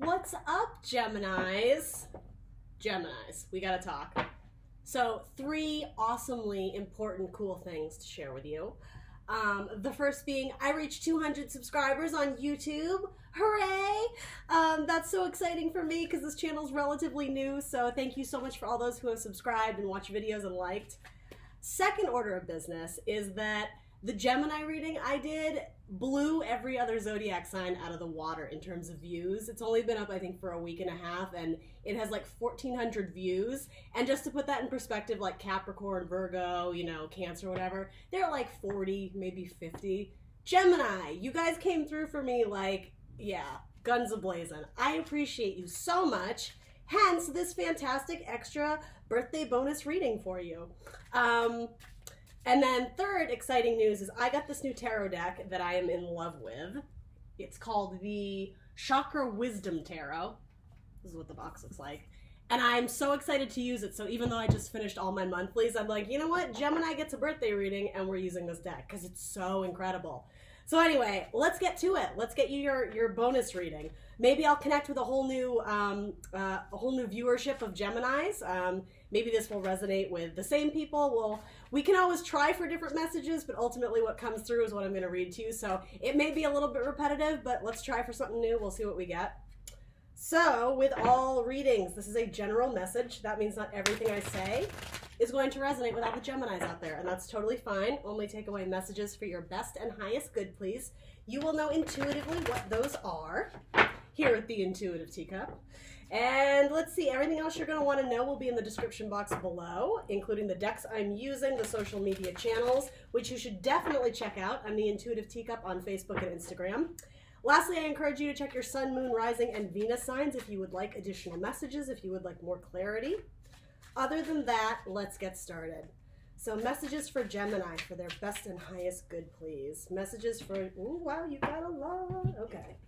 What's up, Geminis? Geminis, we gotta talk. So, 3 awesomely important, cool things to share with you. The first being, I reached 200 subscribers on YouTube. Hooray! That's so exciting for me because this channel is relatively new, so thank you so much for all those who have subscribed and watched videos and liked. Second order of business is that the Gemini reading I did blew every other zodiac sign out of the water in terms of views. It's only been up, I think, for a week and a half, and it has like 1,400 views. And just to put that in perspective, like Capricorn, Virgo, you know, Cancer, whatever, they're like 40, maybe 50. Gemini, you guys came through for me like, yeah, guns a-blazing. I appreciate you so much. Hence, this fantastic extra birthday bonus reading for you. And then third exciting news is I got this new tarot deck that I am in love with. It's called the Charkra Wisdom Tarot. This is what the box looks like. And I'm so excited to use it. So even though I just finished all my monthlies, I'm like, you know what? Gemini gets a birthday reading and we're using this deck because it's so incredible. So anyway, let's get to it. Let's get you your bonus reading. Maybe I'll connect with a whole new viewership of Geminis. Maybe this will resonate with the same people. We can always try for different messages, but ultimately what comes through is what I'm going to read to you. So it may be a little bit repetitive, but let's try for something new. We'll see what we get. So with all readings, this is a general message. That means not everything I say is going to resonate with all the Geminis out there, and that's totally fine. Only take away messages for your best and highest good, please. You will know intuitively what those are here at the Intuitive Teacup. And let's see, everything else you're going to want to know will be in the description box below, including the decks I'm using, the social media channels, which you should definitely check out. I'm the Intuitive Teacup on Facebook and Instagram. Lastly, I encourage you to check your Sun, Moon, Rising, and Venus signs if you would like additional messages, if you would like more clarity. Other than that, let's get started. So messages for Gemini for their best and highest good, please. Messages for, ooh, wow, you got a lot. Okay.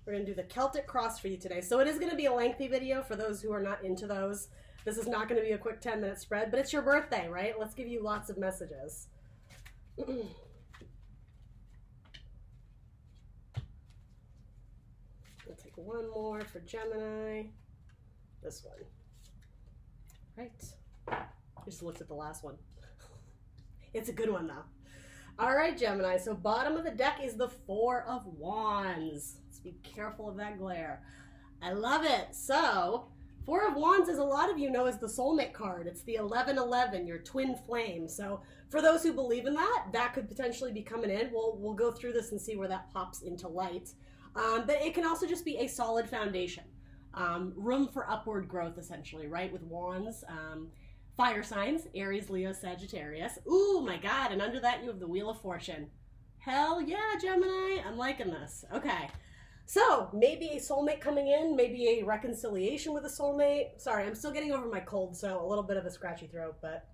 We're going to do the Celtic Cross for you today. So it is going to be a lengthy video for those who are not into those. This is not going to be a quick 10-minute spread, but it's your birthday, right? Let's give you lots of messages. We'll take one more for Gemini. This one. Right. Just looked at the last one. It's a good one, though. All right, Gemini. So bottom of the deck is the 4 of Wands. Let's be careful of that glare. I love it. So 4 of Wands, as a lot of you know, is the Soulmate card. It's the 1111, your twin flame. So for those who believe in that, that could potentially be coming in. We'll go through this and see where that pops into light. But it can also just be a solid foundation. Room for upward growth, essentially, right? With Wands. Fire signs, Aries, Leo, Sagittarius. Ooh, my God. And under that, you have the Wheel of Fortune. Hell yeah, Gemini. I'm liking this. Okay. So maybe a soulmate coming in, maybe a reconciliation with a soulmate. Sorry, I'm still getting over my cold, so a little bit of a scratchy throat, but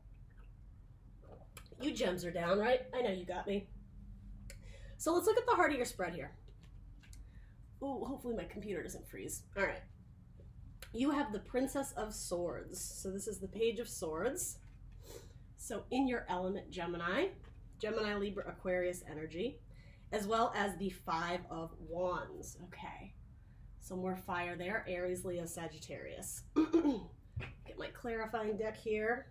you gems are down, right? I know you got me. So let's look at the heart of your spread here. Ooh, hopefully my computer doesn't freeze. All right. You have the Princess of Swords. So this is the Page of Swords. So in your element, Gemini, Libra, Aquarius energy, as well as the 5 of Wands. Okay. So more fire there. Aries, Leo, Sagittarius. Get my clarifying deck here.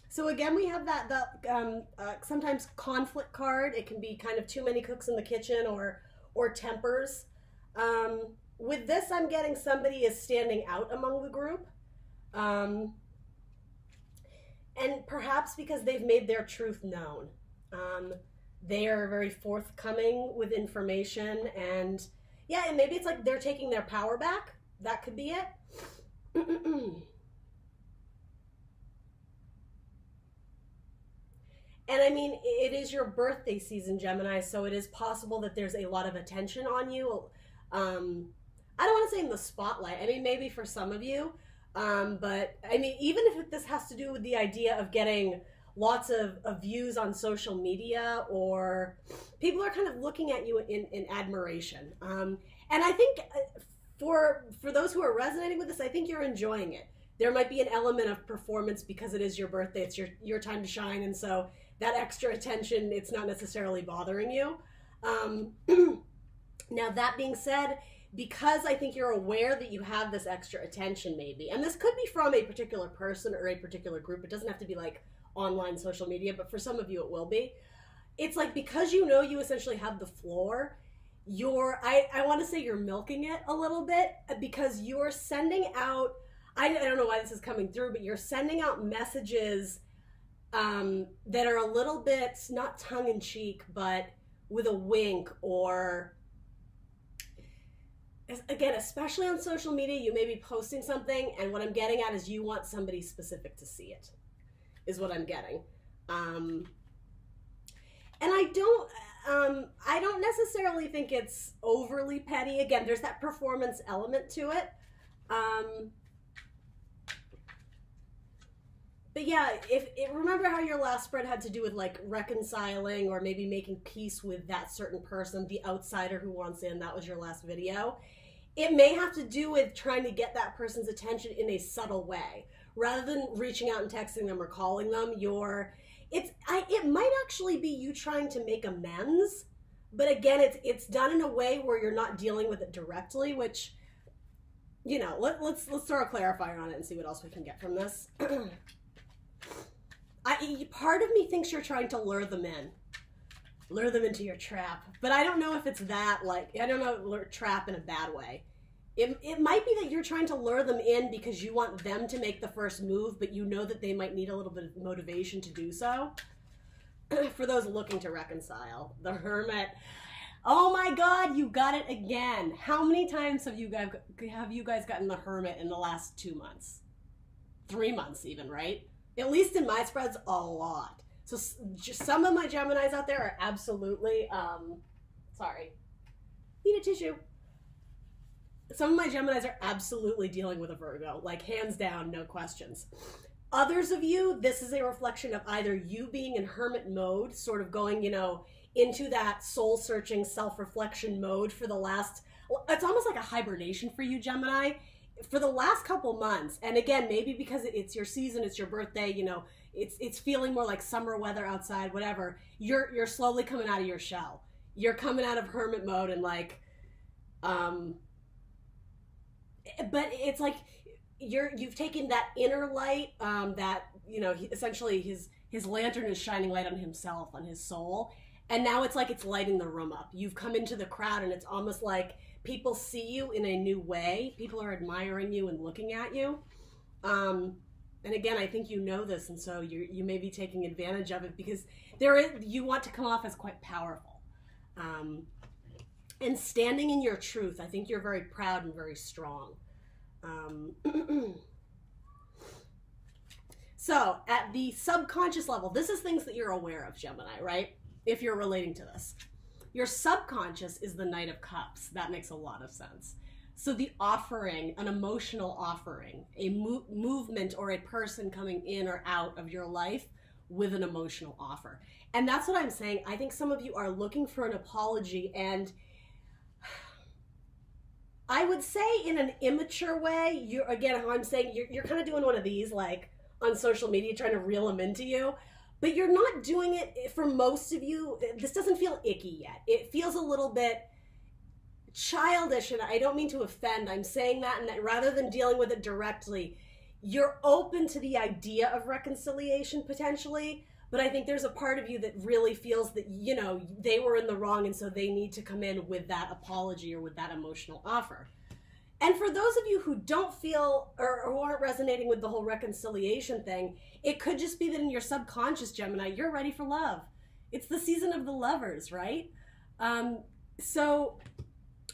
So again, we have that sometimes conflict card. It can be kind of too many cooks in the kitchen or tempers. With this, I'm getting somebody is standing out among the group. And perhaps because they've made their truth known. They are very forthcoming with information, and yeah, and maybe it's like they're taking their power back. That could be it. And I mean, it is your birthday season, Gemini, so it is possible that there's a lot of attention on you. I don't want to say in the spotlight. I mean, maybe for some of you. But I mean, even if this has to do with the idea of getting lots of views on social media, or people are kind of looking at you in admiration. And I think for those who are resonating with this, I think you're enjoying it. There might be an element of performance because it is your birthday. It's your time to shine. And so that extra attention, it's not necessarily bothering you. Now, that being said, because I think you're aware that you have this extra attention maybe, and this could be from a particular person or a particular group. It doesn't have to be like online social media, but for some of you it will be. It's like, because you know you essentially have the floor, I want to say you're milking it a little bit, because you're sending out, I don't know why this is coming through, but you're sending out messages that are a little bit, not tongue-in-cheek, but with a wink, or again, especially on social media, you may be posting something, and what I'm getting at is you want somebody specific to see it, is what I'm getting. And I don't necessarily think it's overly petty. Again, there's that performance element to it. But yeah, remember how your last spread had to do with like reconciling or maybe making peace with that certain person, the outsider who wants in. That was your last video. It may have to do with trying to get that person's attention in a subtle way, rather than reaching out and texting them or calling them. It might actually be you trying to make amends, but again, it's done in a way where you're not dealing with it directly, which, you know, let's throw a clarifier on it and see what else we can get from this. Part of me thinks you're trying to lure them into your trap, but I don't know if it's that, like, I don't know, trap in a bad way. It might be that you're trying to lure them in because you want them to make the first move, but you know that they might need a little bit of motivation to do so. For those looking to reconcile, the Hermit. Oh my God, you got it again. How many times have you guys gotten the Hermit in the last 2 months? 3 months even, right? At least in my spreads, a lot. So just some of my Geminis out there are absolutely, sorry, need a tissue. Some of my Geminis are absolutely dealing with a Virgo, like hands down, no questions. Others of you, this is a reflection of either you being in hermit mode, sort of going, you know, into that soul-searching, self-reflection mode for the last, it's almost like a hibernation for you, Gemini, for the last couple months. And again, maybe because it's your season, it's your birthday, you know, it's feeling more like summer weather outside, whatever. You're slowly coming out of your shell. You're coming out of hermit mode and like, but it's like you've taken that inner light, that, you know, essentially his lantern is shining light on himself, on his soul, and now it's like it's lighting the room up. You've come into the crowd and it's almost like people see you in a new way. People are admiring you and looking at you. And again, I think you know this, and so you may be taking advantage of it because you want to come off as quite powerful. And standing in your truth, I think you're very proud and very strong. So at the subconscious level, this is things that you're aware of, Gemini, right? If you're relating to this. Your subconscious is the Knight of Cups. That makes a lot of sense. So the offering, an emotional offering, a movement or a person coming in or out of your life with an emotional offer. And that's what I'm saying. I think some of you are looking for an apology, and I would say in an immature way, how I'm saying, you're kind of doing one of these, like on social media, trying to reel them into you, but you're not doing it, for most of you, this doesn't feel icky yet. It feels a little bit childish, and I don't mean to offend. I'm saying that, and that rather than dealing with it directly, you're open to the idea of reconciliation potentially, but I think there's a part of you that really feels that, you know, they were in the wrong, and so they need to come in with that apology or with that emotional offer. And for those of you who don't feel or who aren't resonating with the whole reconciliation thing, it could just be that in your subconscious, Gemini, you're ready for love. It's the season of the lovers, right? So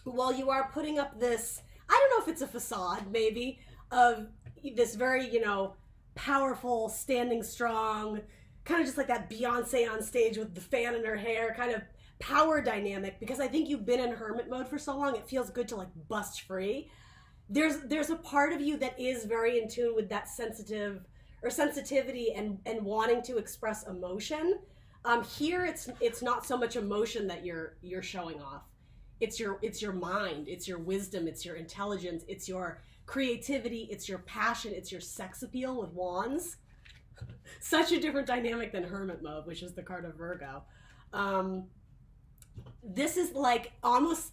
while you are putting up this, I don't know if it's a facade, maybe, of this very, you know, powerful, standing strong, kind of just like that Beyonce on stage with the fan in her hair, kind of power dynamic, because I think you've been in hermit mode for so long, it feels good to like bust free. There's a part of you that is very in tune with that sensitivity and wanting to express emotion. Here it's not so much emotion that you're showing off. It's your mind, it's your wisdom, it's your intelligence, it's your creativity, it's your passion, it's your sex appeal with wands. Such a different dynamic than Hermit mode, which is the card of Virgo. This is like almost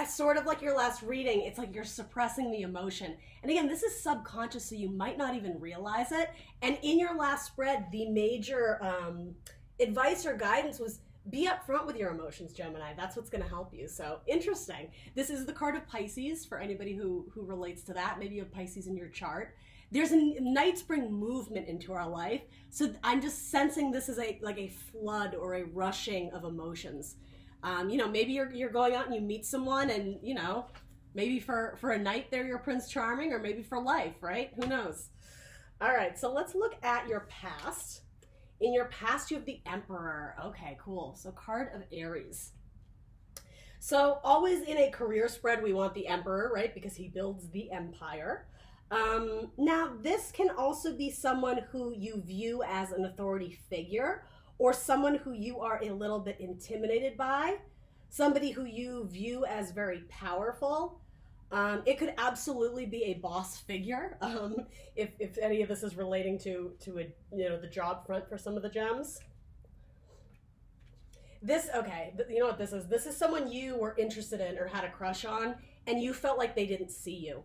sort of like your last reading. It's like you're suppressing the emotion. And again, this is subconscious, so you might not even realize it. And in your last spread, the major advice or guidance was be upfront with your emotions, Gemini. That's what's going to help you. So interesting. This is the card of Pisces for anybody who relates to that. Maybe you have Pisces in your chart. There's a night spring movement into our life. So I'm just sensing this is like a flood or a rushing of emotions. You know, maybe you're going out and you meet someone and, you know, maybe for a night they're your Prince Charming, or maybe for life, right? Who knows? All right, so let's look at your past. In your past, you have the Emperor. Okay, cool. So card of Aries. So always in a career spread, we want the Emperor, right? Because he builds the empire. Now, this can also be someone who you view as an authority figure, or someone who you are a little bit intimidated by, somebody who you view as very powerful. It could absolutely be a boss figure, if any of this is relating to a, you know, the job front for some of the gems. This, okay, you know what this is? This is someone you were interested in or had a crush on, and you felt like they didn't see you.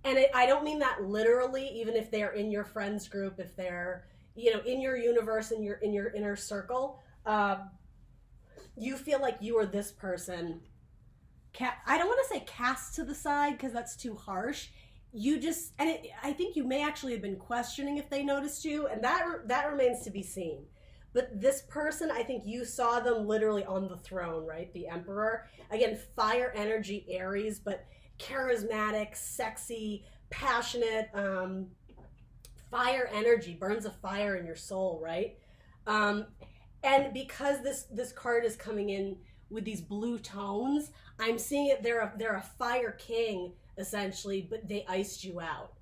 And I don't mean that literally, even if they're in your friends group, if they're, you know, in your universe, in your inner circle, you feel like you are this person. I don't want to say cast to the side because that's too harsh. You just, and I think you may actually have been questioning if they noticed you, and that remains to be seen. But this person, I think you saw them literally on the throne, right? The Emperor. Again, fire energy, Aries, but charismatic, sexy, passionate, fire energy, burns a fire in your soul, right? And because this card is coming in with these blue tones, I'm seeing it, they're a fire king, essentially, but they iced you out.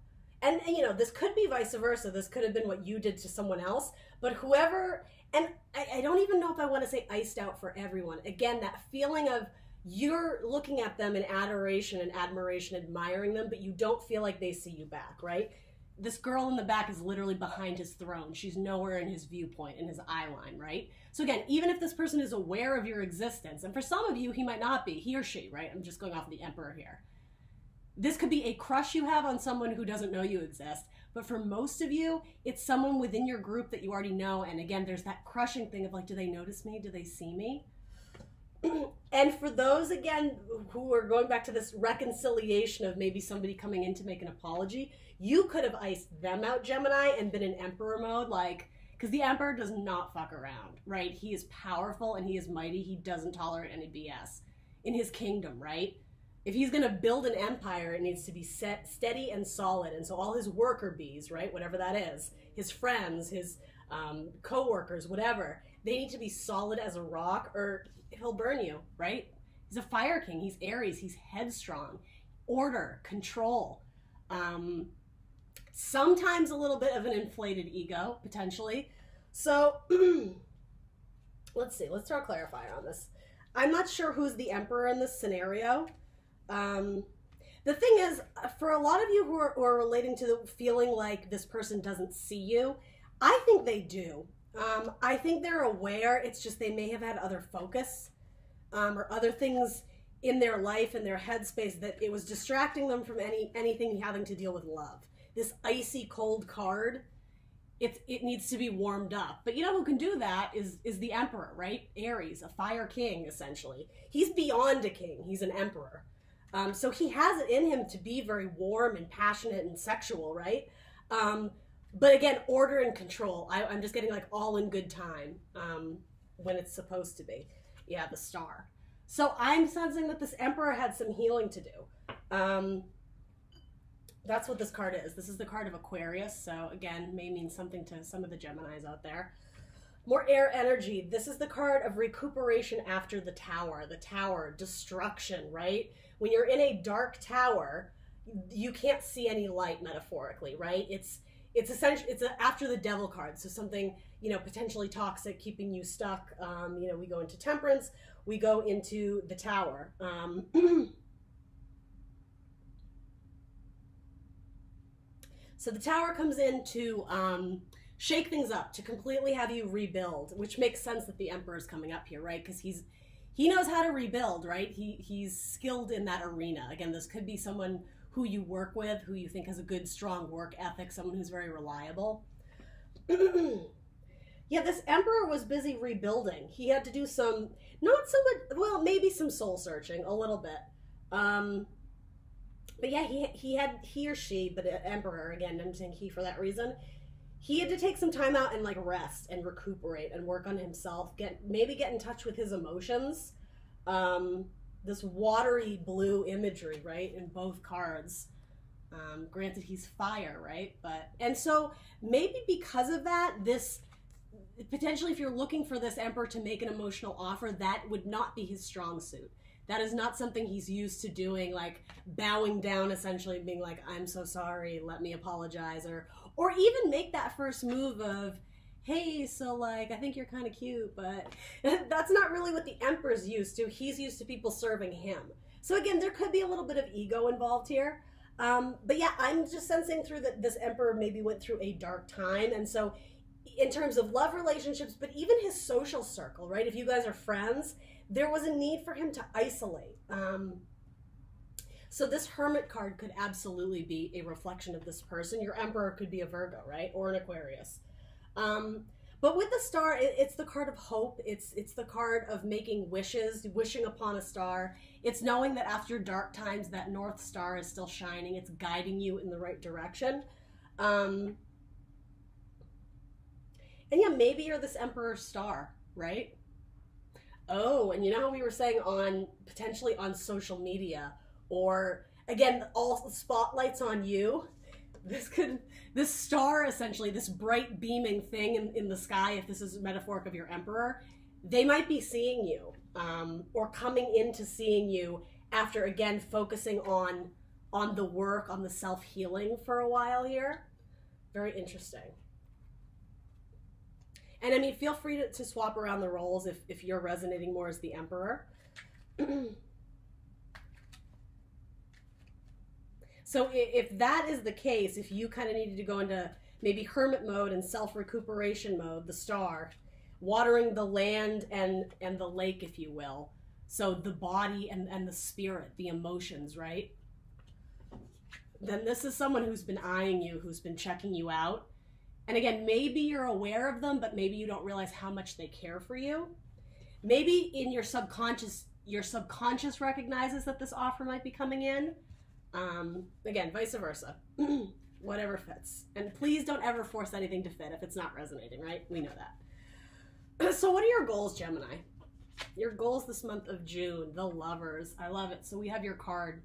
And you know, this could be vice versa. This could have been what you did to someone else, but whoever, and I don't even know if I want to say iced out for everyone. Again, that feeling of you're looking at them in adoration and admiration, admiring them, but you don't feel like they see you back, right? This girl in the back is literally behind his throne. She's nowhere in his viewpoint, in his eye line, right? So again, even if this person is aware of your existence, and for some of you, he might not be, he or she, right? I'm just going off of the Emperor here. This could be a crush you have on someone who doesn't know you exist, but for most of you, it's someone within your group that you already know, and again, there's that crushing thing of like, do they notice me? Do they see me? And for those, again, who are going back to this reconciliation of maybe somebody coming in to make an apology, you could have iced them out, Gemini, and been in Emperor mode, like, because the Emperor does not fuck around, right? He is powerful and he is mighty. He doesn't tolerate any BS in his kingdom, right? If he's going to build an empire, it needs to be steady and solid. And so all his worker bees, right, whatever that is, his friends, his co-workers, whatever, they need to be solid as a rock or he'll burn you, right? He's a fire king. He's Aries. He's headstrong. Order, control. Sometimes a little bit of an inflated ego, potentially. So let's see. Let's throw a clarifier on this. I'm not sure who's the Emperor in this scenario. The thing is, for a lot of you who are relating to the feeling like this person doesn't see you, I think they do. I think they're aware. It's just they may have had other focus or other things in their life and their headspace that it was distracting them from anything having to deal with love. This icy cold card, it needs to be warmed up. But you know who can do that is the Emperor, right? Aries, a fire king, essentially. He's beyond a king. He's an emperor. So he has it in him to be very warm and passionate and sexual, right? But again, order and control. I'm just getting like all in good time when it's supposed to be. Yeah, the star. So I'm sensing that this Emperor had some healing to do. That's what this card is. This is the card of Aquarius. So again, may mean something to some of the Geminis out there. More air energy. This is the card of recuperation after the tower, destruction, right? When you're in a dark tower, you can't see any light metaphorically, right? It's essentially, after the devil card. So something, you know, potentially toxic, keeping you stuck. You know, we go into temperance, we go into the tower. So the Tower comes in to shake things up, to completely have you rebuild, which makes sense that the Emperor is coming up here, right? Because he knows how to rebuild, right? He's skilled in that arena. Again, this could be someone who you work with, who you think has a good, strong work ethic, someone who's very reliable. Yeah, this Emperor was busy rebuilding. He had to do some, not so much, well, maybe some soul searching, a little bit. But yeah, he or she, but Emperor, again, I'm saying he for that reason, he had to take some time out and like rest and recuperate and work on himself, maybe get in touch with his emotions. This watery blue imagery, right, in both cards. Granted, he's fire, right? And so maybe because of that, this, potentially if you're looking for this Emperor to make an emotional offer, that would not be his strong suit. That is not something he's used to doing, like bowing down essentially and being like, I'm so sorry, let me apologize, or even make that first move of, hey, so like, I think you're kind of cute, but that's not really what the Emperor's used to. He's used to people serving him. So again, there could be a little bit of ego involved here. But yeah, I'm just sensing through that this Emperor maybe went through a dark time. And so in terms of love relationships, but even his social circle, right? If you guys are friends, there was a need for him to isolate. So this Hermit card could absolutely be a reflection of this person. Your Emperor could be a Virgo, right? Or an Aquarius. But with the star, it's the card of hope. It's the card of making wishes, wishing upon a star. It's knowing that after dark times, that North Star is still shining. It's guiding you in the right direction. And yeah, maybe you're this Emperor star, right? Oh, and you know how we were saying potentially on social media, or again, all the spotlights on you. This star, essentially, this bright beaming thing in the sky, if this is metaphoric of your Emperor, they might be seeing you, or coming into seeing you after, again, focusing on the work, on the self-healing for a while here. Very interesting. And I mean, feel free to swap around the roles if you're resonating more as the Emperor. So if that is the case, if you kind of needed to go into maybe hermit mode and self-recuperation mode, the star, watering the land and the lake, if you will. So the body and the spirit, the emotions, right? Then this is someone who's been eyeing you, who's been checking you out. And again, maybe you're aware of them, but maybe you don't realize how much they care for you. Maybe in your subconscious recognizes that this offer might be coming in. Again, vice versa. Whatever fits. And please don't ever force anything to fit if it's not resonating, right? We know that. So what are your goals, Gemini? Your goals this month of June, the Lovers. I love it. So we have your card.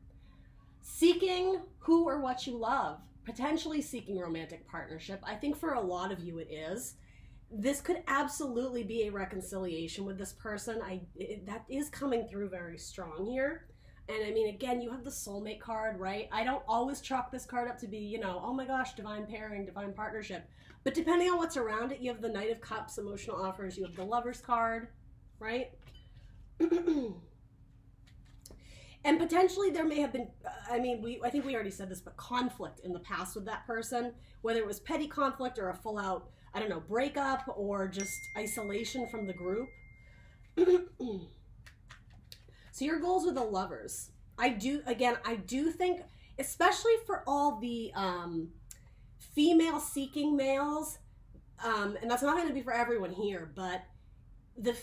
Seeking who or what you love. Potentially seeking romantic partnership. I think for a lot of you it is. This could absolutely be a reconciliation with this person. That is coming through very strong here. And I mean, again, you have the Soulmate card, right? I don't always chalk this card up to be, you know, oh my gosh, divine pairing, divine partnership. But depending on what's around it, you have the Knight of Cups, emotional offers, you have the Lovers card, right? And potentially there may have been, I think we already said this, but conflict in the past with that person, whether it was petty conflict or a full out, I don't know, breakup or just isolation from the group. So your goals with the Lovers. I do think, especially for all the female seeking males, and that's not going to be for everyone here, but the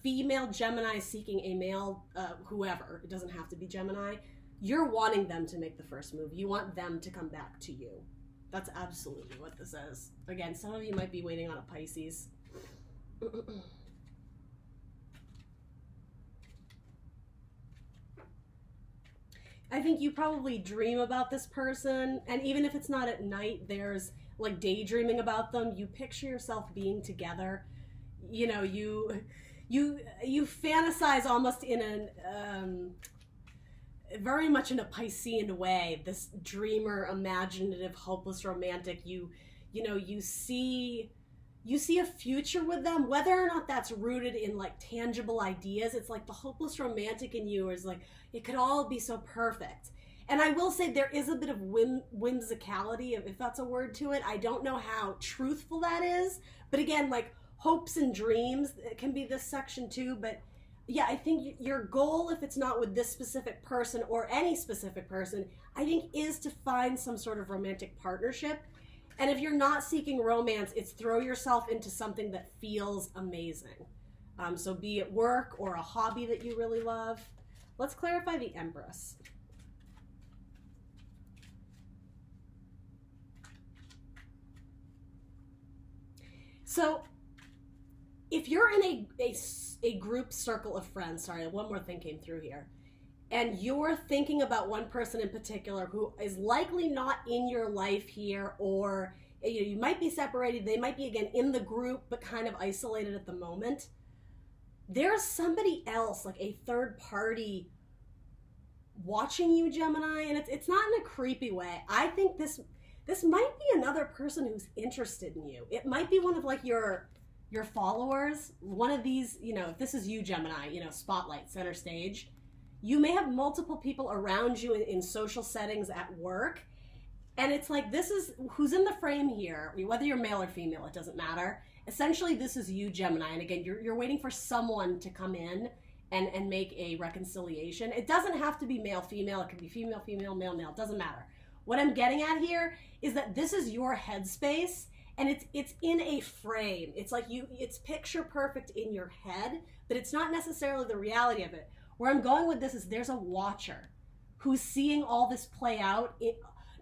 female Gemini seeking a male, whoever, it doesn't have to be Gemini, you're wanting them to make the first move. You want them to come back to you. That's absolutely what this is. Again, some of you might be waiting on a Pisces. I think you probably dream about this person, and even if it's not at night, there's like daydreaming about them. You picture yourself being together. You know, you fantasize almost in an very much in a Piscean way. This dreamer, imaginative, hopeless romantic. You see a future with them, whether or not that's rooted in like tangible ideas. It's like the hopeless romantic in you is like, it could all be so perfect. And I will say there is a bit of whimsicality, if that's a word to it. I don't know how truthful that is. But again, like hopes and dreams, it can be this section too. But yeah, I think your goal, if it's not with this specific person or any specific person, I think is to find some sort of romantic partnership. And if you're not seeking romance, it's throw yourself into something that feels amazing. So be it work or a hobby that you really love. Let's clarify the Empress. So if you're in a group circle of friends, sorry, one more thing came through here, and you're thinking about one person in particular who is likely not in your life here, or you might be separated, they might be again in the group but kind of isolated at the moment, there's somebody else, like a third party, watching you, Gemini, and it's not in a creepy way. I think this might be another person who's interested in you. It might be one of like your followers, one of these, if this is you, Gemini, spotlight, center stage. You may have multiple people around you in social settings at work, and it's like, this is who's in the frame here, whether you're male or female, it doesn't matter. Essentially, this is you, Gemini, and again, you're waiting for someone to come in and make a reconciliation. It doesn't have to be male, female, it can be female, female, male, male, it doesn't matter. What I'm getting at here is that this is your headspace, and it's in a frame. It's like it's picture perfect in your head, but it's not necessarily the reality of it. Where I'm going with this is there's a watcher who's seeing all this play out,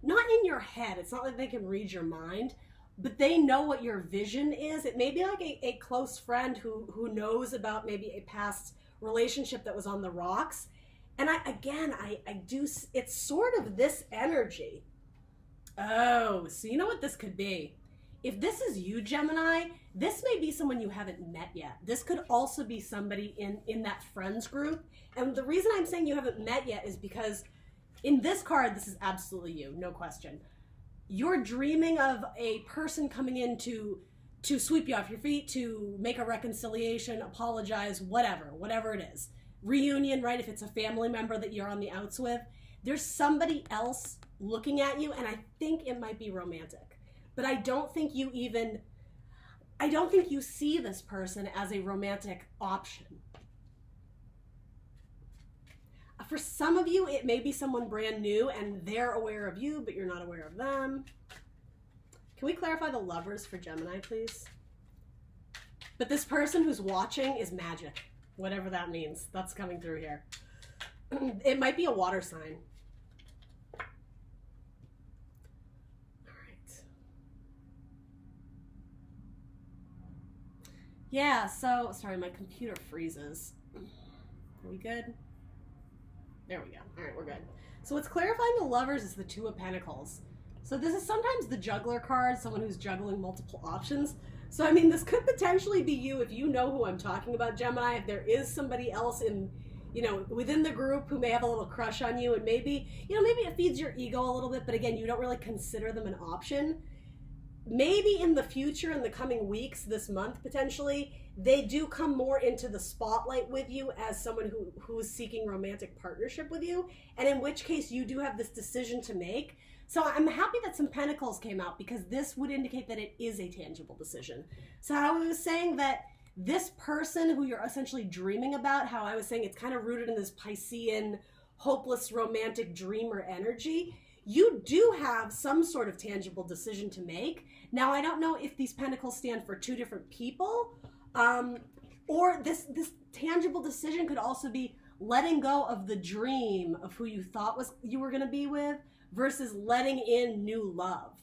not in your head. It's not like they can read your mind, but they know what your vision is. It may be like a close friend who knows about maybe a past relationship that was on the rocks. And I do, it's sort of this energy. Oh, so you know what this could be? If this is you, Gemini, this may be someone you haven't met yet. This could also be somebody in that friends group. And the reason I'm saying you haven't met yet is because in this card, this is absolutely you, no question. You're dreaming of a person coming in to sweep you off your feet, to make a reconciliation, apologize, whatever it is. Reunion, right? If it's a family member that you're on the outs with, there's somebody else looking at you, and I think it might be romantic. But I don't think you see this person as a romantic option. For some of you, it may be someone brand new and they're aware of you, but you're not aware of them. Can we clarify the Lovers for Gemini, please? But this person who's watching is magic, whatever that means. That's coming through here. It might be a water sign. Yeah, so, sorry, my computer freezes. Are we good? There we go. All right, we're good. So what's clarifying the Lovers is the Two of Pentacles. So this is sometimes the juggler card, someone who's juggling multiple options. So, I mean, this could potentially be you if you know who I'm talking about, Gemini. If there is somebody else in, within the group who may have a little crush on you, and maybe it feeds your ego a little bit, but again, you don't really consider them an option. Maybe in the future, in the coming weeks, this month potentially, they do come more into the spotlight with you as someone who is seeking romantic partnership with you, and in which case you do have this decision to make. So I'm happy that some Pentacles came out, because this would indicate that it is a tangible decision. So how I was saying that this person who you're essentially dreaming about, how I was saying it's kind of rooted in this Piscean, hopeless, romantic dreamer energy, you do have some sort of tangible decision to make. Now, I don't know if these Pentacles stand for two different people, or this tangible decision could also be letting go of the dream of who you thought you were going to be with versus letting in new love,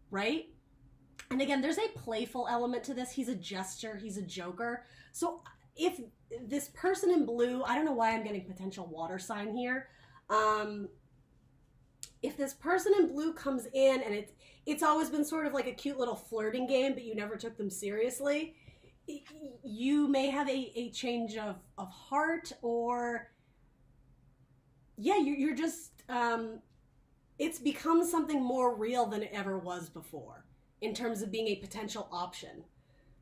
right? And again, there's a playful element to this. He's a jester, he's a joker. So if this person in blue, I don't know why I'm getting potential water sign here. If this person in blue comes in and it's always been sort of like a cute little flirting game, but you never took them seriously, you may have a change of heart, or yeah, you're just, it's become something more real than it ever was before in terms of being a potential option.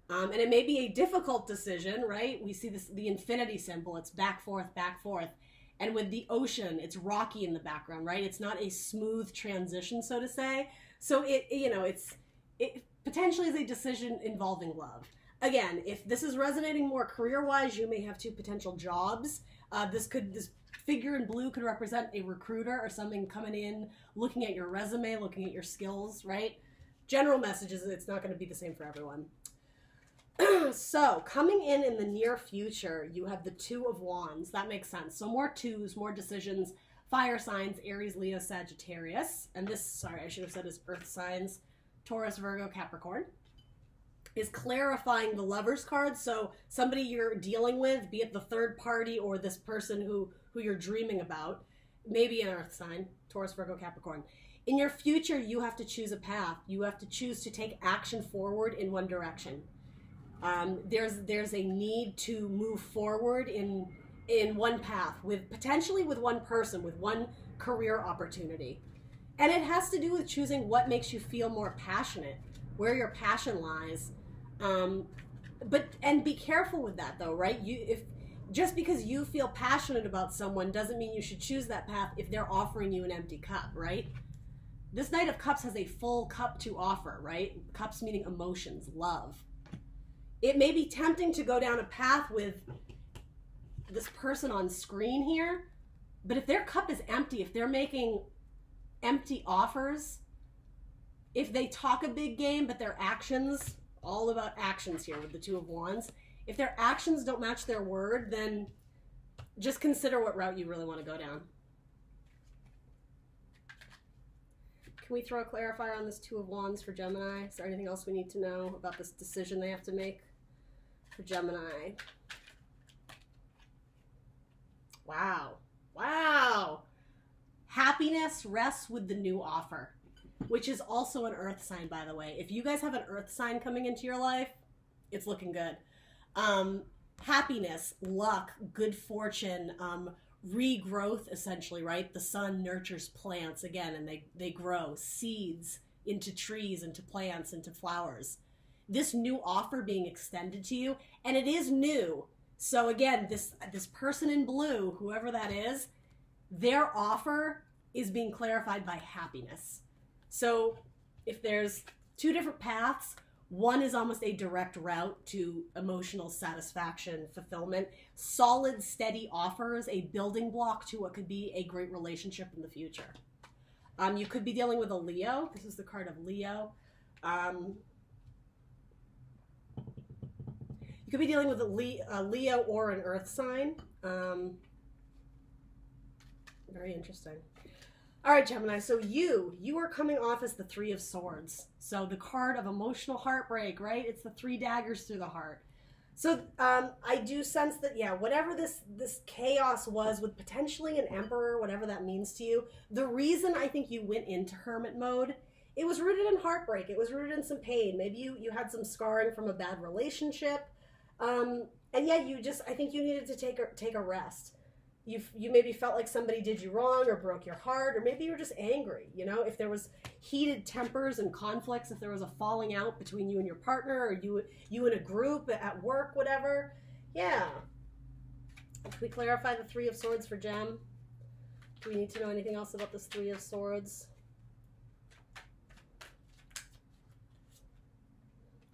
And it may be a difficult decision, right? We see the infinity symbol, it's back, forth, And with the ocean, it's rocky in the background, right? It's not a smooth transition, so to say. So it potentially is a decision involving love. Again, if this is resonating more career-wise, you may have 2 potential jobs. This figure in blue could represent a recruiter or something coming in, looking at your resume, looking at your skills, right? General messages, it's not going to be the same for everyone. So, coming in the near future, you have the 2 of Wands. That makes sense. So more 2s, more decisions, fire signs, Aries, Leo, Sagittarius. And this, sorry, I should have said is earth signs, Taurus, Virgo, Capricorn. Is clarifying the Lovers card. So somebody you're dealing with, be it the third party or this person who you're dreaming about, maybe an earth sign, Taurus, Virgo, Capricorn. In your future, you have to choose a path. You have to choose to take action forward in one direction. There's a need to move forward in one path, potentially with one person, with one career opportunity. And it has to do with choosing what makes you feel more passionate, where your passion lies. And be careful with that though, right? Just because you feel passionate about someone doesn't mean you should choose that path if they're offering you an empty cup, right? This Knight of Cups has a full cup to offer, right? Cups meaning emotions, love. It may be tempting to go down a path with this person on screen here, but if their cup is empty, if they're making empty offers, if they talk a big game, but their actions, all about actions here with the 2 of Wands, if their actions don't match their word, then just consider what route you really want to go down. Can we throw a clarifier on this 2 of Wands for Gemini? Is there anything else we need to know about this decision they have to make for Gemini? Wow. Wow. Happiness rests with the new offer, which is also an earth sign, by the way. If you guys have an earth sign coming into your life, it's looking good. Happiness, luck, good fortune, regrowth, essentially, right? The sun nurtures plants again, and they grow seeds into trees, into plants, into flowers. This new offer being extended to you, and it is new. So again, this person in blue, whoever that is, their offer is being clarified by happiness. So if there's 2 different paths, one is almost a direct route to emotional satisfaction, fulfillment. Solid, steady offers, a building block to what could be a great relationship in the future. You could be dealing with a Leo. This is the card of Leo. You could be dealing with a Leo or an earth sign. Very interesting. All right, Gemini, so you are coming off as the 3 of Swords. So the card of emotional heartbreak, right? It's the 3 daggers through the heart. So I do sense that, yeah, whatever this chaos was with potentially an emperor, whatever that means to you, the reason I think you went into hermit mode, it was rooted in heartbreak. It was rooted in some pain. Maybe you had some scarring from a bad relationship. And yeah, I think you needed to take a rest. You maybe felt like somebody did you wrong or broke your heart, or maybe you're just angry. You know, if there was heated tempers and conflicts, if there was a falling out between you and your partner, or you in a group at work, whatever. Yeah. Can we clarify the 3 of Swords for Gem? Do we need to know anything else about this 3 of Swords?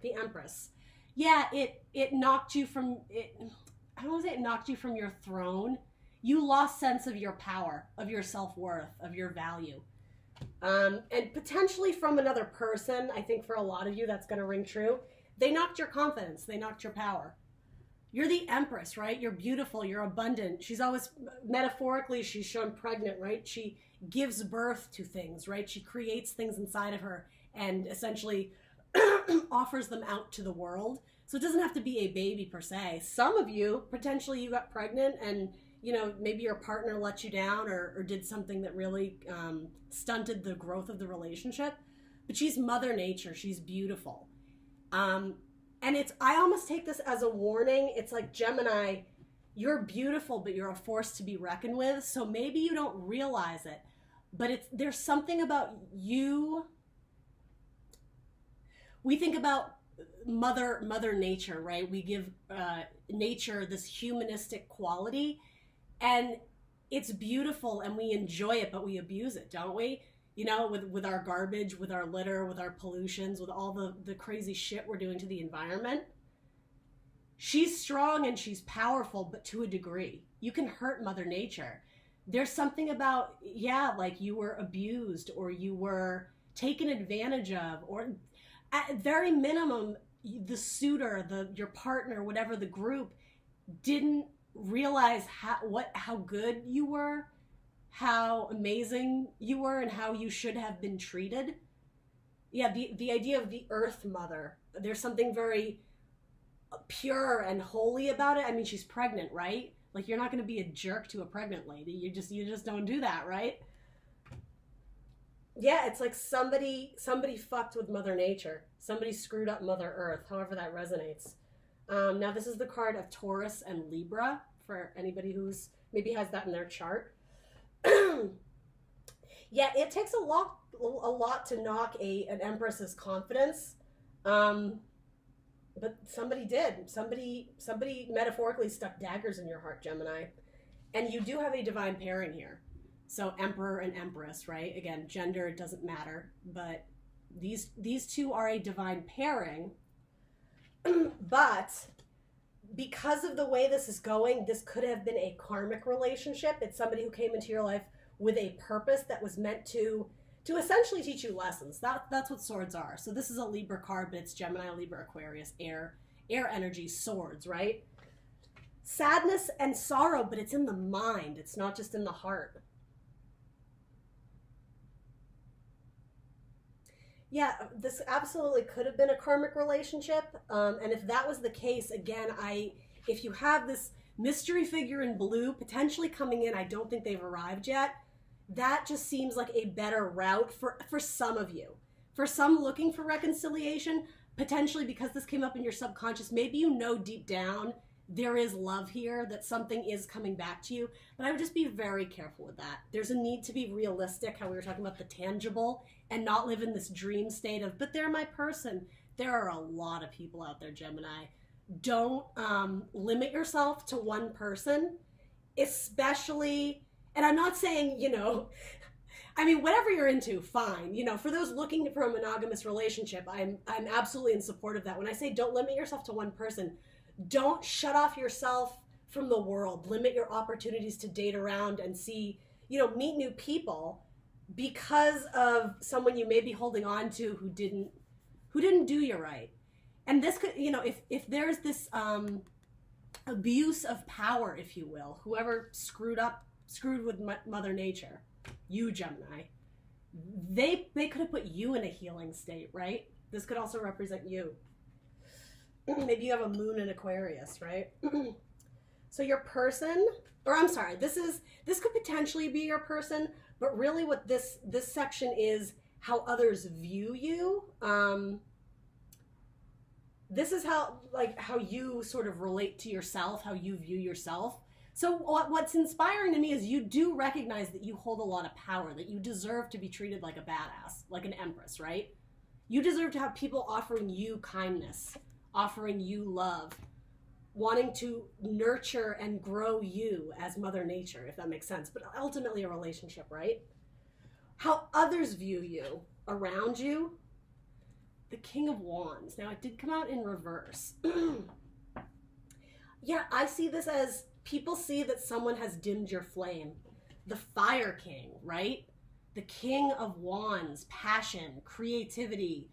The Empress. Yeah, it knocked you from it. I don't want to say it knocked you from your throne. You lost sense of your power, of your self-worth, of your value. And potentially from another person, I think for a lot of you that's going to ring true. They knocked your confidence. They knocked your power. You're the Empress, right? You're beautiful. You're abundant. She's always, metaphorically, she's shown pregnant, right? She gives birth to things, right? She creates things inside of her and essentially offers them out to the world. So it doesn't have to be a baby per se. Some of you, potentially you got pregnant and you know, maybe your partner let you down or did something that really stunted the growth of the relationship. But she's Mother Nature. She's beautiful. And I almost take this as a warning. It's like, Gemini, you're beautiful, but you're a force to be reckoned with. So maybe you don't realize it. But there's something about you. We think about Mother Nature, right? We give nature this humanistic quality. And it's beautiful and we enjoy it, but we abuse it, don't we? You know, with our garbage, with our litter, with our pollutions, with all the crazy shit we're doing to the environment. She's strong and she's powerful, but to a degree. You can hurt Mother Nature. There's something about, yeah, like you were abused or you were taken advantage of, or at very minimum, the suitor, your partner, whatever the group, didn't realize how good you were, how amazing you were, and how you should have been treated. Yeah, the idea of the Earth Mother, there's something very pure and holy about it. I mean, she's pregnant, right? Like, you're not going to be a jerk to a pregnant lady. You just don't do that, right? Yeah, it's like somebody fucked with Mother Nature. Somebody screwed up Mother Earth, however that resonates. Now, this is the card of Taurus and Libra, for anybody who's maybe has that in their chart. Yeah, it takes a lot to knock an Empress's confidence. But somebody did. Somebody metaphorically stuck daggers in your heart, Gemini. And you do have a divine pairing here. So Emperor and Empress, right? Again, gender doesn't matter. But these two are a divine pairing. But because of the way this is going, this could have been a karmic relationship. It's somebody who came into your life with a purpose that was meant to essentially teach you lessons. That's what swords are. So this is a Libra card, but it's Gemini, Libra, Aquarius, air energy, swords, right? Sadness and sorrow, but it's in the mind. It's not just in the heart. Yeah, this absolutely could have been a karmic relationship. And if that was the case, again, if you have this mystery figure in blue potentially coming in, I don't think they've arrived yet. That just seems like a better route for some of you. For some looking for reconciliation, potentially because this came up in your subconscious, maybe you know deep down there is love here, that something is coming back to you. But I would just be very careful with that. There's a need to be realistic, how we were talking about the tangible, and not live in this dream state of, but they're my person. There are a lot of people out there, Gemini. Don't limit yourself to one person, especially... And I'm not saying, I mean, whatever you're into, fine. For those looking for a monogamous relationship, I'm absolutely in support of that. When I say don't limit yourself to one person, don't shut off yourself from the world. Limit your opportunities to date around and see, meet new people because of someone you may be holding on to who didn't do you right. And this could, if there's this abuse of power, if you will, whoever screwed with Mother Nature, you Gemini, they could have put you in a healing state, right? This could also represent you. Maybe you have a moon in Aquarius, right? So your person, or I'm sorry, this could potentially be your person, but really what this section is how others view you. This is how you sort of relate to yourself, how you view yourself. So what's inspiring to me is you do recognize that you hold a lot of power, that you deserve to be treated like a badass, like an empress, right? You deserve to have people offering you kindness, offering you love, wanting to nurture and grow you as Mother Nature, if that makes sense. But ultimately a relationship, right? How others view you around you. The King of Wands. Now, it did come out in reverse. Yeah, I see this as people see that someone has dimmed your flame. The Fire King, right? The King of Wands, passion, creativity,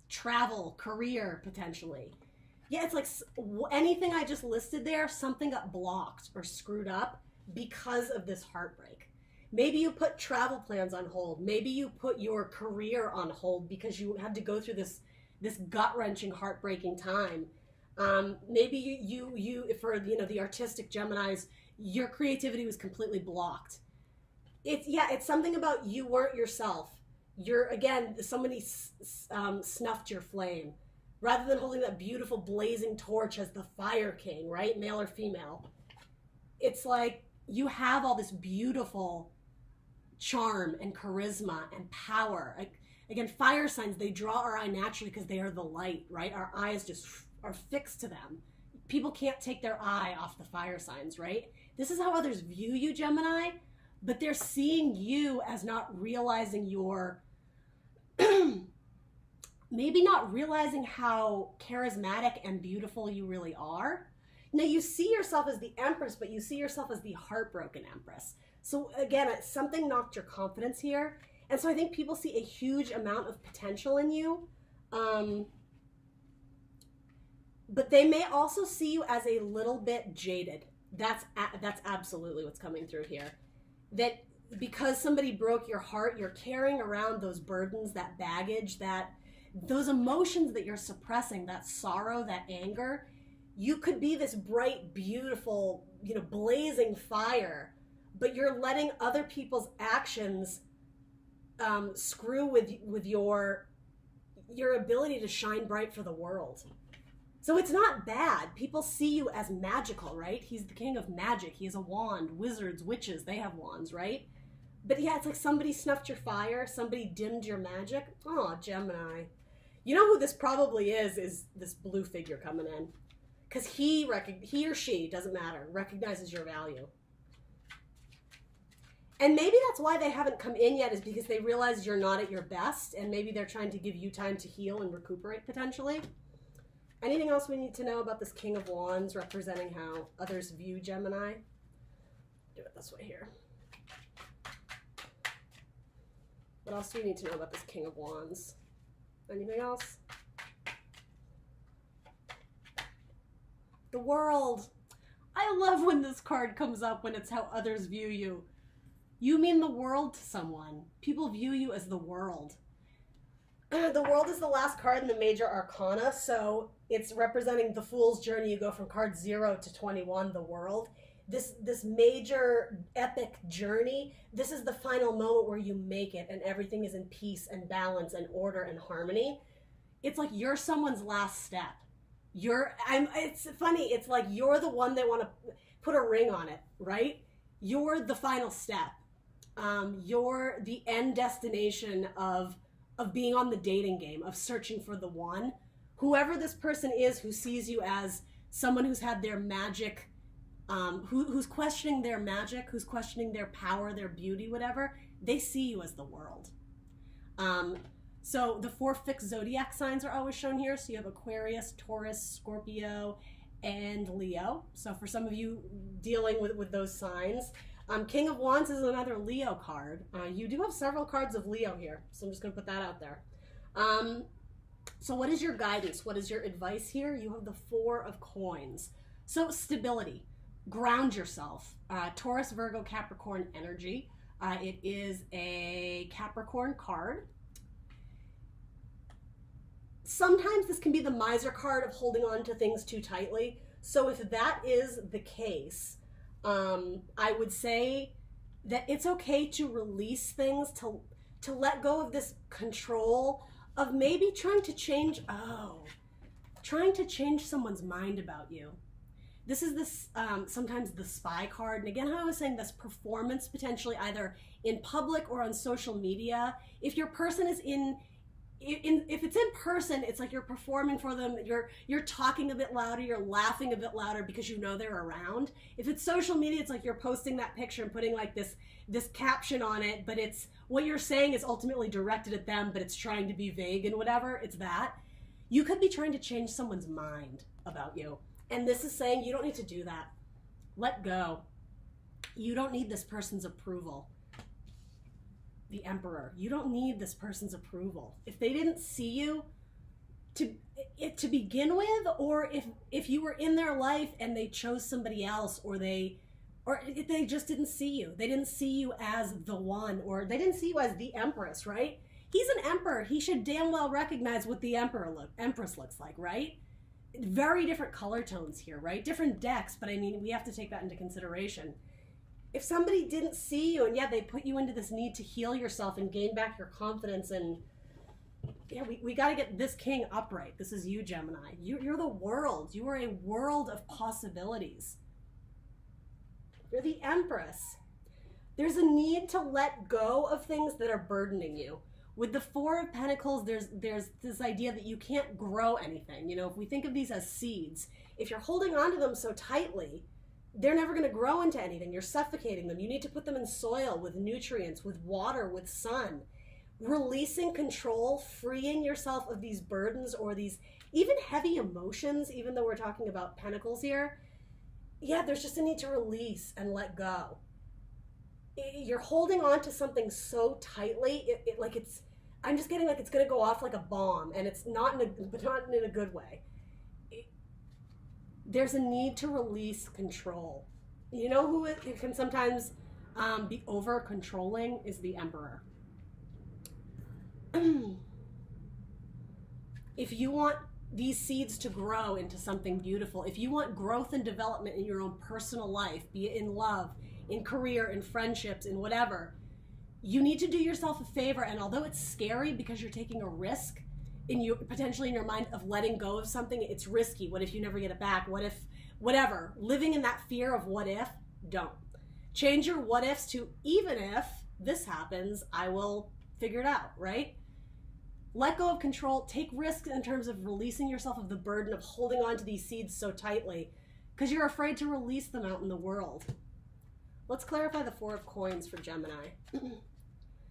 travel, career, potentially. Yeah, it's like anything I just listed there, something got blocked or screwed up because of this heartbreak. Maybe you put travel plans on hold. Maybe you put your career on hold because you had to go through this gut-wrenching, heartbreaking time. Maybe you for the artistic Geminis, your creativity was completely blocked. It's something about you weren't yourself. Somebody snuffed your flame. Rather than holding that beautiful blazing torch as the Fire King, right? Male or female. It's like you have all this beautiful charm and charisma and power. Again, fire signs, they draw our eye naturally because they are the light, right? Our eyes just are fixed to them. people can't take their eye off the fire signs, right? This is how others view you, Gemini, but they're seeing you as not realizing your, maybe not realizing how charismatic and beautiful you really are. Now, you see yourself as the Empress, but you see yourself as the heartbroken Empress. So again, something knocked your confidence here. And so I think people see a huge amount of potential in you. But they may also see you as a little bit jaded. That's absolutely what's coming through here. That because somebody broke your heart, you're carrying around those burdens, that baggage, those emotions that you're suppressing, that sorrow, that anger. You could be this bright, beautiful, blazing fire, but you're letting other people's actions screw with your ability to shine bright for the world. So it's not bad. People see you as magical, right? He's the king of magic. He has a wand. Wizards, witches, they have wands, right? But yeah, it's like somebody snuffed your fire. Somebody dimmed your magic. Oh, Gemini. You know who this probably is this blue figure coming in. Because he or she, doesn't matter, recognizes your value. And maybe that's why they haven't come in yet, is because they realize you're not at your best, and maybe they're trying to give you time to heal and recuperate, potentially. Anything else we need to know about this King of Wands representing how others view Gemini? Do it this way here. What else do we need to know about this King of Wands? Anything else? The World. I love when this card comes up, when it's how others view you. You mean the world to someone. People view you as the world. The World is the last card in the major arcana, so it's representing the Fool's Journey. You go from card 0 to 21, the World. This major epic journey, this is the final moment where you make it and everything is in peace and balance and order and harmony. It's like you're someone's last step. It's funny, it's like you're the one they want to put a ring on it, right? You're the final step. You're the end destination of being on the dating game, of searching for the one. Whoever this person is who sees you as someone who's had their magic, who's questioning their magic, who's questioning their power, their beauty, whatever, they see you as the world. So the 4 fixed zodiac signs are always shown here. So you have Aquarius, Taurus, Scorpio, and Leo. So for some of you dealing with those signs, King of Wands is another Leo card. You do have several cards of Leo here, so I'm just going to put that out there. So what is your guidance? What is your advice here? You have the 4 of coins. So stability, ground yourself. Taurus, Virgo, Capricorn energy. It is a Capricorn card. Sometimes this can be the miser card of holding on to things too tightly. So if that is the case, I would say that it's okay to release things, to let go of this control of maybe trying to change someone's mind about you. This is this sometimes the spy card. And again, how I was saying, this performance potentially either in public or on social media. If your person is if it's in person, it's like you're performing for them, you're talking a bit louder, you're laughing a bit louder because you know they're around. If it's social media, it's like you're posting that picture and putting like this caption on it, but it's what you're saying is ultimately directed at them, but it's trying to be vague and whatever. It's that. You could be trying to change someone's mind about you. And this is saying you don't need to do that. Let go. You don't need this person's approval. The Emperor. You don't need this person's approval. If they didn't see you to begin with, or if you were in their life and they chose somebody else, or if they just didn't see you. They didn't see you as the one, or they didn't see you as the Empress, right? He's an emperor. He should damn well recognize what the Empress looks like, right? Very different color tones here, right? Different decks, but I mean, we have to take that into consideration. If somebody didn't see you and they put you into this need to heal yourself and gain back your confidence, and we got to get this king upright. This is you, Gemini. You're the world. You are a world of possibilities. You're the Empress. There's a need to let go of things that are burdening you. With the Four of Pentacles, there's this idea that you can't grow anything. You know, if we think of these as seeds, if you're holding on to them so tightly, they're never going to grow into anything. You're suffocating them. You need to put them in soil with nutrients, with water, with sun. Releasing control, freeing yourself of these burdens or these even heavy emotions, even though we're talking about pentacles here. Yeah, there's just a need to release and let go. You're holding on to something so tightly, I'm just getting like it's going to go off like a bomb, and it's not in a good way. There's a need to release control. You know who it can sometimes be over controlling is the Emperor. If you want these seeds to grow into something beautiful, if you want growth and development in your own personal life, be it in love, in career, in friendships, in whatever, you need to do yourself a favor. And although it's scary because you're taking a risk potentially in your mind of letting go of something, it's risky. What if you never get it back? What if, whatever, living in that fear of what if, don't. Change your what ifs to even if this happens, I will figure it out, right? Let go of control, take risks in terms of releasing yourself of the burden of holding on to these seeds so tightly because you're afraid to release them out in the world. Let's clarify the Four of Coins for Gemini.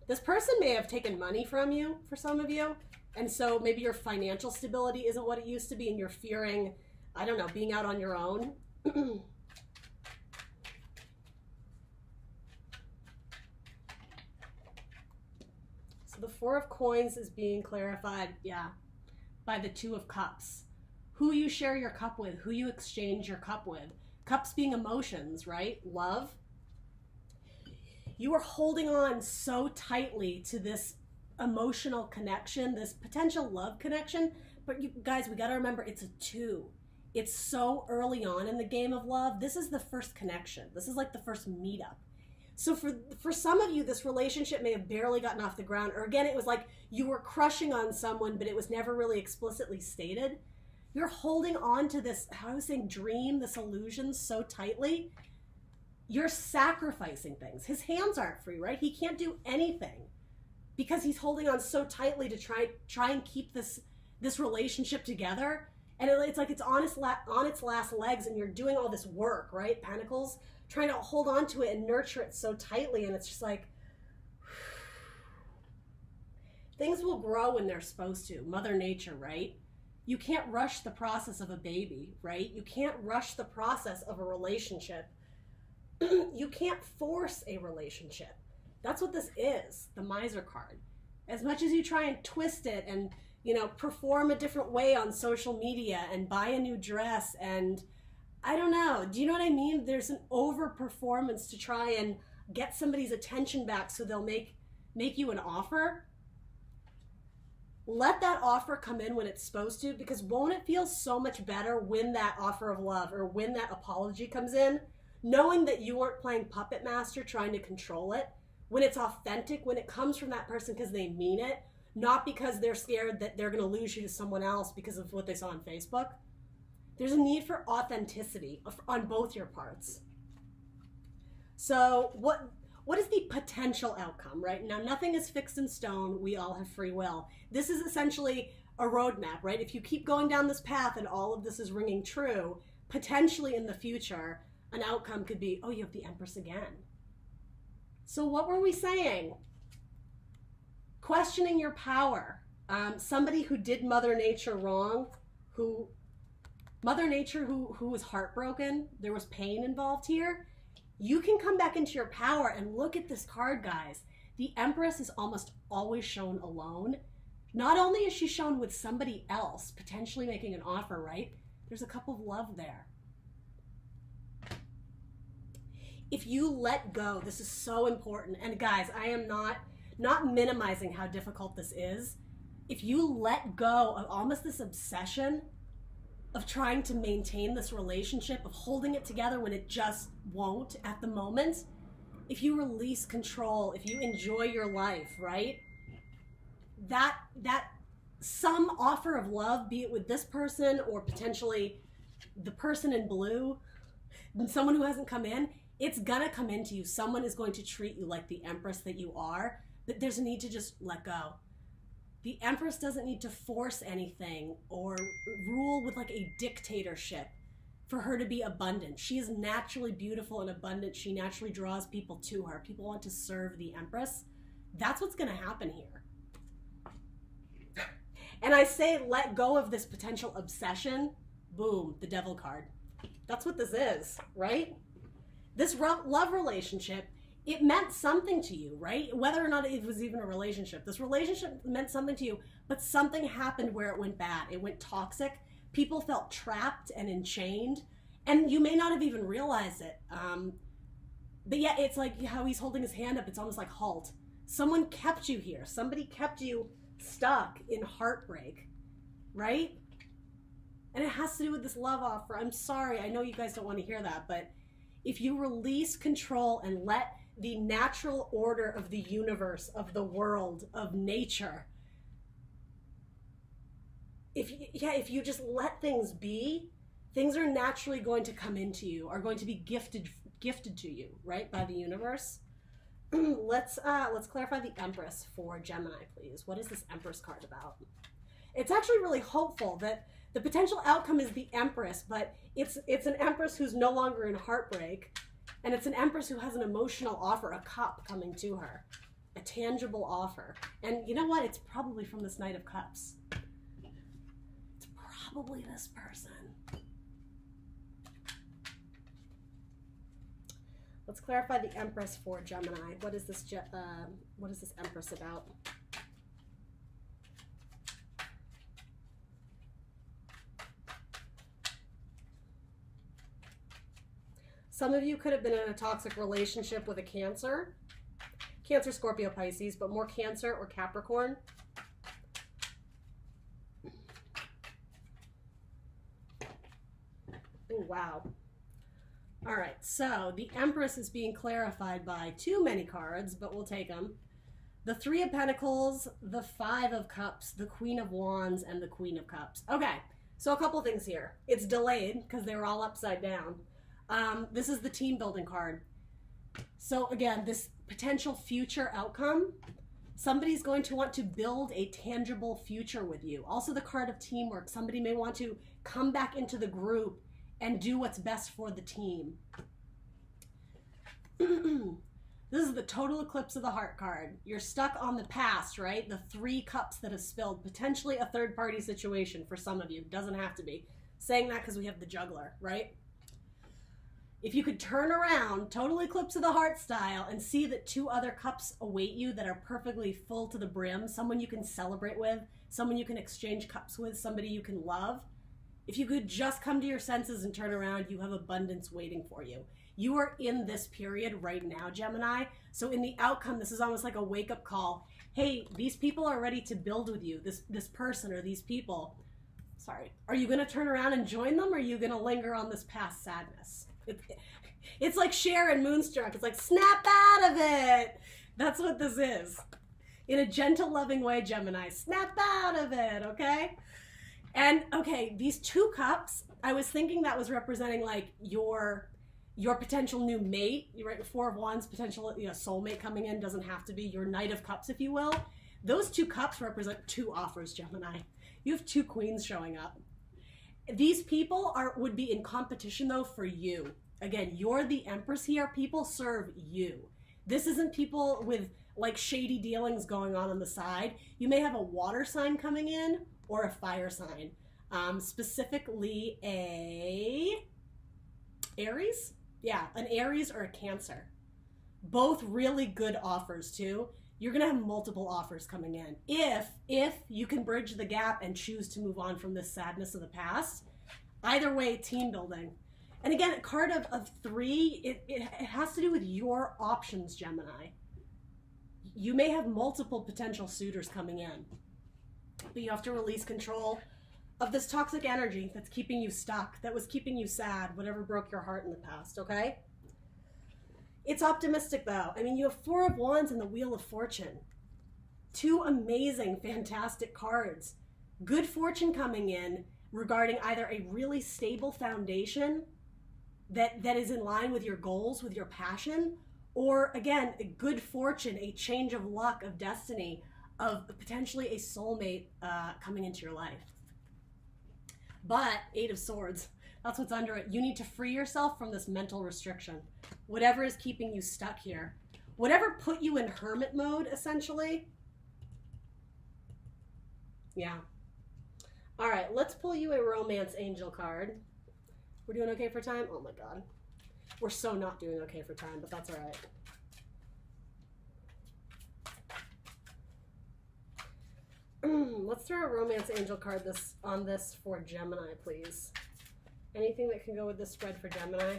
This person may have taken money from you, for some of you, and so maybe your financial stability isn't what it used to be, and you're fearing, I don't know, being out on your own. So the Four of Coins is being clarified, yeah, by the Two of Cups. Who you share your cup with, who you exchange your cup with. Cups being emotions, right? Love. You are holding on so tightly to this emotional connection, this potential love connection, but you guys, we got to remember it's a two. It's so early on in the game of love. This is the first connection. This is like the first meetup. So for some of you, this relationship may have barely gotten off the ground, or again, it was like you were crushing on someone, but it was never really explicitly stated. You're holding on to this, how I was saying, dream, this illusion so tightly. You're sacrificing things. His hands aren't free, right? He can't do anything because he's holding on so tightly to try and keep this relationship together. And it's like it's on its last legs, and you're doing all this work, right? Pentacles, trying to hold on to it and nurture it so tightly, and it's just like things will grow when they're supposed to. Mother Nature, right? You can't rush the process of a baby, right? You can't rush the process of a relationship. You can't force a relationship. That's what this is, the Miser card. As much as you try and twist it and, you know, perform a different way on social media and buy a new dress and, I don't know, do you know what I mean? There's an over performance to try and get somebody's attention back so they'll make you an offer. Let that offer come in when it's supposed to, because won't it feel so much better when that offer of love or when that apology comes in? Knowing that you weren't playing puppet master trying to control it, when it's authentic, when it comes from that person because they mean it, not because they're scared that they're going to lose you to someone else because of what they saw on Facebook. There's a need for authenticity on both your parts. So what is the potential outcome, right? Now, nothing is fixed in stone. We all have free will. This is essentially a roadmap, right? If you keep going down this path and all of this is ringing true, potentially in the future, an outcome could be, oh, you have the Empress again. So what were we saying? Questioning your power. Somebody who did Mother Nature wrong, who was heartbroken, there was pain involved here. You can come back into your power and look at this card, guys. The Empress is almost always shown alone. Not only is she shown with somebody else, potentially making an offer, right? There's a cup of love there. If you let go, this is so important. And guys, I am not minimizing how difficult this is. If you let go of almost this obsession of trying to maintain this relationship, of holding it together when it just won't at the moment, if you release control, if you enjoy your life, right? That some offer of love, be it with this person or potentially the person in blue, and someone who hasn't come in, it's gonna come into you. Someone is going to treat you like the Empress that you are, but there's a need to just let go. The Empress doesn't need to force anything or rule with like a dictatorship for her to be abundant. She is naturally beautiful and abundant. She naturally draws people to her. People want to serve the Empress. That's what's going to happen here. And I say let go of this potential obsession. Boom, the Devil card. That's what this is, right? This love relationship, it meant something to you, right? Whether or not it was even a relationship. This relationship meant something to you, but something happened where it went bad. It went toxic. People felt trapped and enchained, and you may not have even realized it. But yeah, it's like how he's holding his hand up. It's almost like halt. Someone kept you here. Somebody kept you stuck in heartbreak, right? And it has to do with this love offer. I'm sorry, I know you guys don't want to hear that, but if you release control and let the natural order of the universe, of the world, of nature, if you just let things be, things are naturally going to come into you, are going to be gifted to you, right, by the universe. Let's clarify the Empress for Gemini, please. What is this Empress card about? It's actually really hopeful that the potential outcome is the Empress, but it's an Empress who's no longer in heartbreak, and it's an Empress who has an emotional offer, a cup coming to her, a tangible offer. And you know what? It's probably from this Knight of Cups. It's probably this person. Let's clarify the Empress for Gemini. What is this Empress about? Some of you could have been in a toxic relationship with a Cancer, Scorpio, Pisces, but more Cancer or Capricorn. Oh, wow. All right, so the Empress is being clarified by too many cards, but we'll take them. The Three of Pentacles, the Five of Cups, the Queen of Wands, and the Queen of Cups. Okay, so a couple things here. It's delayed because they were all upside down. This is the team building card. So again, this potential future outcome, somebody's going to want to build a tangible future with you. Also the card of teamwork. Somebody may want to come back into the group and do what's best for the team. This is the total eclipse of the heart card. You're stuck on the past, right? The 3 cups that have spilled, potentially a third party situation for some of you. Doesn't have to be. Saying that because we have the juggler, right? If you could turn around, total eclipse of the heart style, and see that 2 other cups await you that are perfectly full to the brim, someone you can celebrate with, someone you can exchange cups with, somebody you can love. If you could just come to your senses and turn around, you have abundance waiting for you. You are in this period right now, Gemini. So in the outcome, this is almost like a wake-up call. Hey, these people are ready to build with you, this person or these people. Sorry. Are you going to turn around and join them, or are you going to linger on this past sadness? It's like Cher and Moonstruck. It's like, snap out of it. That's what this is. In a gentle, loving way, Gemini. Snap out of it, okay? And, okay, these 2 cups, I was thinking that was representing, like, your potential new mate. You're right, 4 of Wands, potential, soulmate coming in. Doesn't have to be your Knight of Cups, if you will. Those 2 cups represent 2 offers, Gemini. You have 2 queens showing up. These people would be in competition, though, for you. Again, you're the Empress here. People serve you. This isn't people with, like, shady dealings going on the side. You may have a water sign coming in or a fire sign. Specifically a Aries? Yeah, an Aries or a Cancer. Both really good offers, too. You're going to have multiple offers coming in. If you can bridge the gap and choose to move on from this sadness of the past, either way, team building. And again, a card of 3, it has to do with your options, Gemini. You may have multiple potential suitors coming in, but you have to release control of this toxic energy that's keeping you stuck, that was keeping you sad, whatever broke your heart in the past, okay? It's optimistic, though. I mean, you have 4 of Wands and the Wheel of Fortune. 2 amazing, fantastic cards. Good fortune coming in regarding either a really stable foundation that is in line with your goals, with your passion, or, again, a good fortune, a change of luck, of destiny, of potentially a soulmate coming into your life. But 8 of Swords, that's what's under it. You need to free yourself from this mental restriction. Whatever is keeping you stuck here. Whatever put you in hermit mode, essentially. Yeah. All right, let's pull you a romance angel card. We're doing okay for time? Oh my God. We're so not doing okay for time, but that's all right. Let's throw a romance angel card on this for Gemini, please. Anything that can go with this spread for Gemini?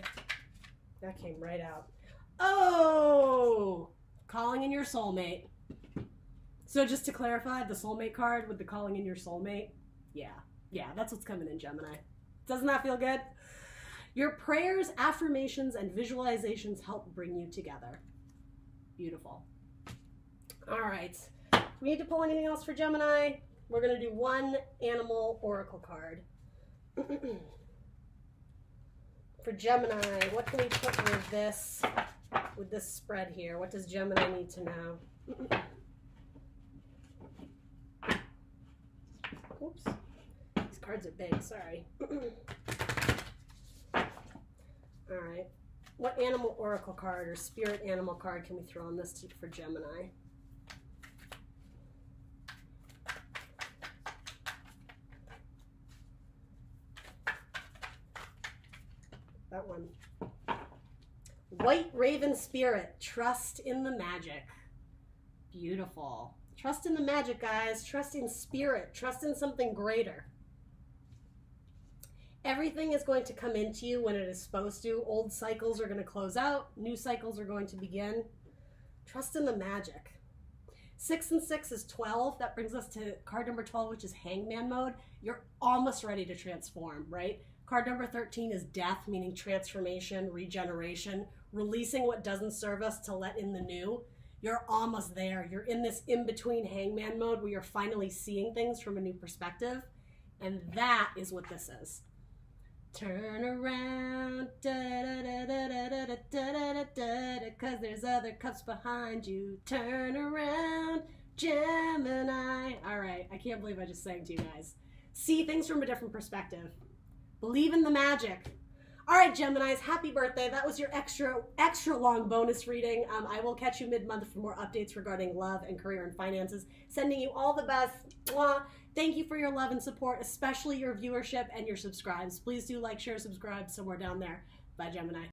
That came right out. Oh! Calling in your soulmate. So just to clarify, the soulmate card with the calling in your soulmate, yeah, that's what's coming in, Gemini. Doesn't that feel good? Your prayers, affirmations, and visualizations help bring you together. Beautiful. All right. We need to pull anything else for Gemini? We're going to do one animal oracle card. For Gemini, what can we put with this spread here? What does Gemini need to know? Oops. These cards are big, sorry. All right. What animal oracle card or spirit animal card can we throw on this for Gemini? That one. White Raven Spirit, trust in the magic. Beautiful. Trust in the magic, guys. Trust in spirit. Trust in something greater. Everything is going to come into you when it is supposed to. Old cycles are going to close out. New cycles are going to begin. Trust in the magic. 6 and 6 is 12. That brings us to card number 12, which is Hangman mode. You're almost ready to transform, right? Card number 13 is death, meaning transformation, regeneration, releasing what doesn't serve us to let in the new. You're almost there. You're in this in-between hangman mode where you're finally seeing things from a new perspective. And that is what this is. Turn around, cause there's other cups behind you. Turn around, Gemini. All right, I can't believe I just sang to you guys. See things from a different perspective. Believe in the magic. All right, Geminis, happy birthday. That was your extra long bonus reading. I will catch you mid-month for more updates regarding love and career and finances. Sending you all the best. Mwah. Thank you for your love and support, especially your viewership and your subscribes. Please do like, share, subscribe somewhere down there. Bye, Gemini.